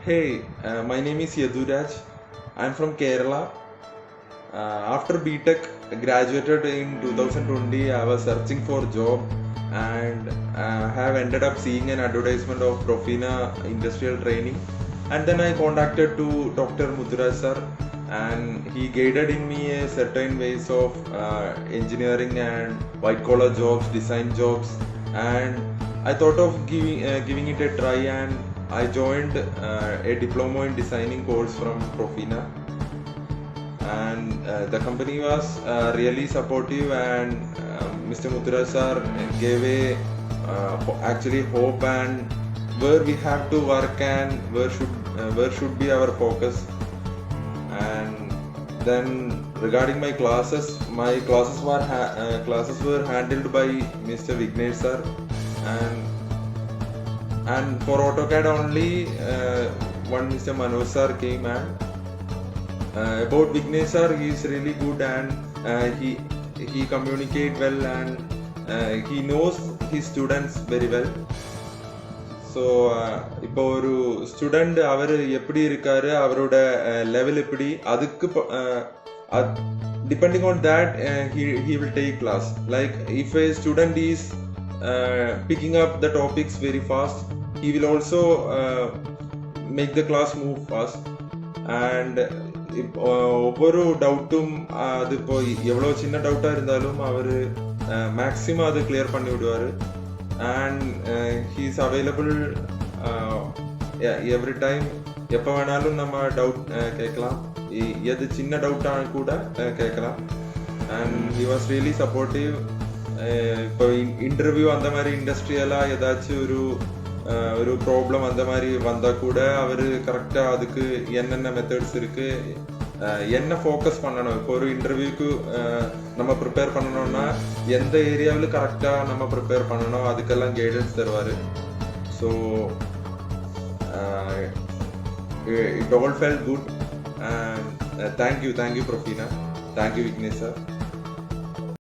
Hey, my name is Jathuraj. I'm from Kerala. After BTech, graduated in 2020. I was searching for a job and have ended up seeing an advertisement of Profenaa Industrial Training. And then I contacted to Dr. Jathuraj sir, and he guided in me a certain ways of engineering and white collar jobs, design jobs, and I thought of giving it a try, and I joined a diploma in designing course from Profenaa, and the company was really supportive, and Mr. Jathuraj sir gave a actually hope and where we have to work and where should be our focus. And then regarding my classes were handled by Mr. Vignesh sir, and for AutoCAD only one Mr. Manoj sir came. And about Vignesh sir, he is really good, and he communicate well, and he knows his students very well. So இப்போ ஒரு student அவர் எப்படி இருக்காரு, அவரோட level எப்படி, அதுக்கு depending on that he will take class. Like if a student is picking up the topics very fast, he will also make the class move fast. And ஒவ்வொரு டவுட்டும் அது இப்போ எவ்வளோ சின்ன டவுட்டாக இருந்தாலும் அவர் மேக்ஸிமம் அது கிளியர் பண்ணி விடுவார். And he is available every time. எப்போ வேணாலும் நம்ம டவுட் கேட்கலாம், எது சின்ன டவுட்டாக கூட கேட்கலாம். And he was really supportive. இப்போ இன்டர்வியூ அந்த மாதிரி இண்டஸ்ட்ரியலாக ஏதாச்சும் ஒரு ப்ராப்ளம் அந்த மாதிரி வந்தால் கூட அவர் கரெக்டாக அதுக்கு என்னென்ன மெத்தட்ஸ் இருக்குது, என்ன ஃபோக்கஸ் பண்ணணும், இப்போ ஒரு இன்டர்வியூக்கு நம்ம ப்ரிப்பேர் பண்ணணும்னா எந்த ஏரியாவில் கரெக்டாக நம்ம ப்ரிப்பேர் பண்ணணும், அதுக்கெல்லாம் கைடன்ஸ் தருவார். So it all felt good, and thank you Profenaa, thank you Vignesh sir.